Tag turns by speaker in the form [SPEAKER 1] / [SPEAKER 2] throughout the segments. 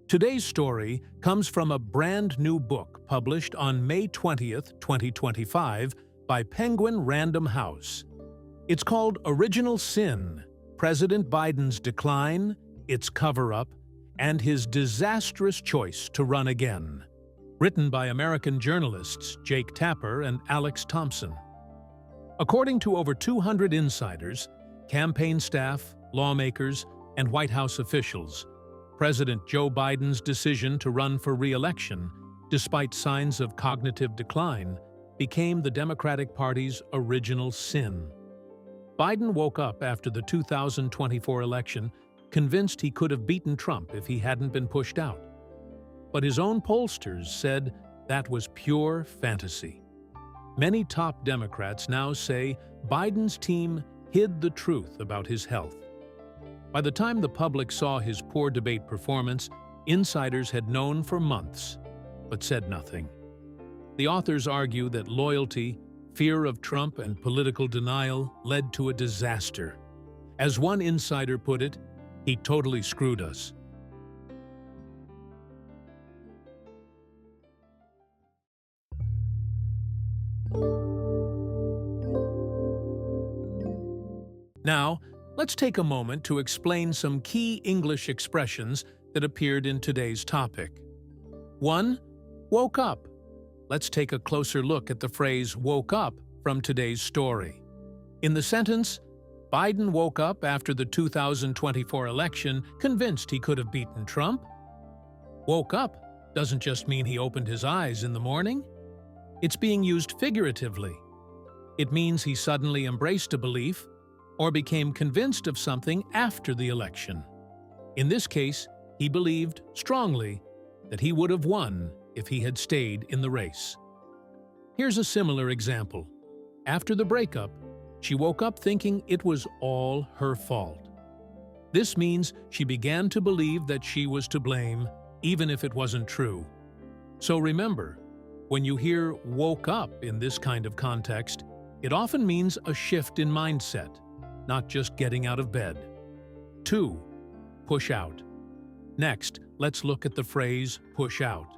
[SPEAKER 1] Today's story comes from a brand new book published on May 20th, 2025 by Penguin Random House. It's called Original Sin: President Biden's Decline, Its Cover-Up, and His Disastrous Choice to Run Again. Written by American journalists Jake Tapper and Alex Thompson. According to over 200 insiders, campaign staff, lawmakers, and White House officials, President Joe Biden's decision to run for re-election, despite signs of cognitive decline, became the Democratic Party's original sin. Biden woke up after the 2024 election convinced he could have beaten Trump if he hadn't been pushed out. But his own pollsters said that was pure fantasy. Many top Democrats now say Biden's team hid the truth about his health. By the time the public saw his poor debate performance, insiders had known for months, but said nothing. The authors argue that loyalty, fear of Trump, and political denial led to a disaster. As one insider put it, he totally screwed us. Now, let's take a moment to explain some key English expressions that appeared in today's topic. 1. Woke up. Let's take a closer look at the phrase woke up from today's story. In the sentence, Biden woke up after the 2024 election convinced he could have beaten Trump. Woke up doesn't just mean he opened his eyes in the morning. It's being used figuratively. It means he suddenly embraced a belief or became convinced of something after the election. In this case, he believed strongly that he would have won if he had stayed in the race. Here's a similar example. After the breakup, she woke up thinking it was all her fault. This means she began to believe that she was to blame, even if it wasn't true. So remember, when you hear woke up in this kind of context, it often means a shift in mindset, not just getting out of bed. 2. Push out. Next, let's look at the phrase push out.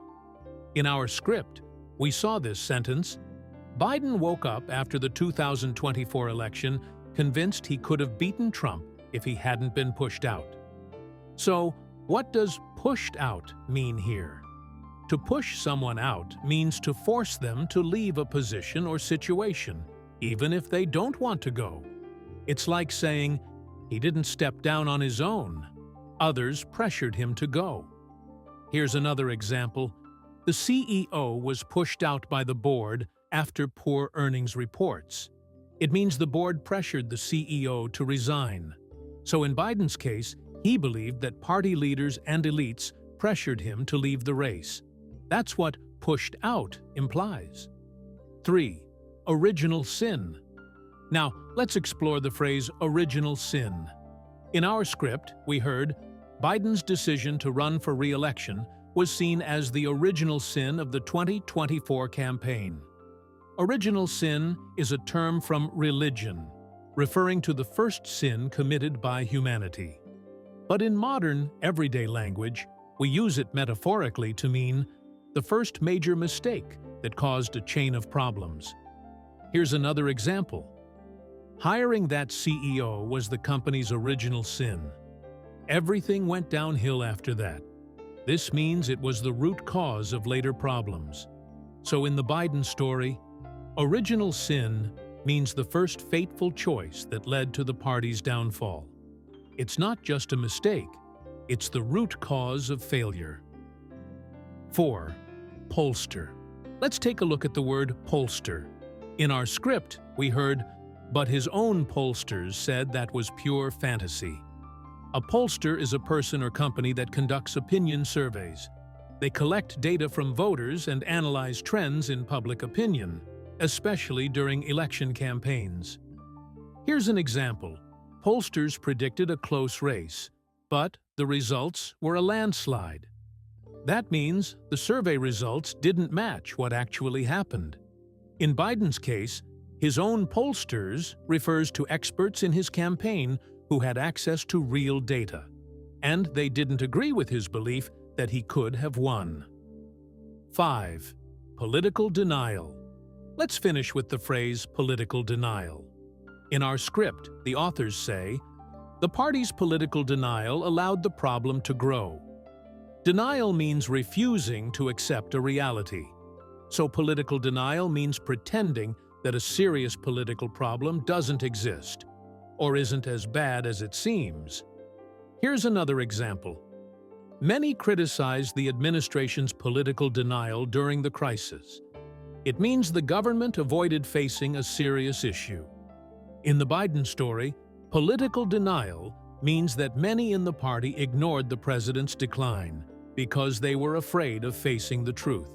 [SPEAKER 1] In our script, we saw this sentence: Biden woke up after the 2024 election convinced he could have beaten Trump if he hadn't been pushed out. So, what does pushed out mean here? To push someone out means to force them to leave a position or situation, even if they don't want to go. It's like saying, he didn't step down on his own. Others pressured him to go. Here's another example. The CEO was pushed out by the board after poor earnings reports. It means the board pressured the CEO to resign. So in Biden's case, he believed that party leaders and elites pressured him to leave the race. That's what pushed out implies. 3. Original sin. Now, let's explore the phrase original sin. In our script, we heard Biden's decision to run for re-election was seen as the original sin of the 2024 campaign. Original sin is a term from religion, referring to the first sin committed by humanity. But in modern, everyday language, we use it metaphorically to mean the first major mistake that caused a chain of problems. Here's another example. Hiring that CEO was the company's original sin. Everything went downhill after that. This means it was the root cause of later problems. So in the Biden story, original sin means the first fateful choice that led to the party's downfall. It's not just a mistake, it's the root cause of failure. 4. Pollster. Let's take a look at the word pollster. In our script, we heard, but his own pollsters said that was pure fantasy. A pollster is a person or company that conducts opinion surveys. They collect data from voters and analyze trends in public opinion, especially during election campaigns. Here's an example. Pollsters predicted a close race, but the results were a landslide. That means the survey results didn't match what actually happened. In Biden's case, His own pollsters refers to experts in his campaign who had access to real data, and they didn't agree with his belief that he could have won. 5. Political denial. Let's finish with the phrase political denial. In our script, the authors say, the party's political denial allowed the problem to grow. Denial means refusing to accept a reality. So political denial means pretending that a serious political problem doesn't exist, or isn't as bad as it seems. Here's another example. Many criticized the administration's political denial during the crisis. It means the government avoided facing a serious issue. In the Biden story, political denial means that many in the party ignored the president's decline because they were afraid of facing the truth.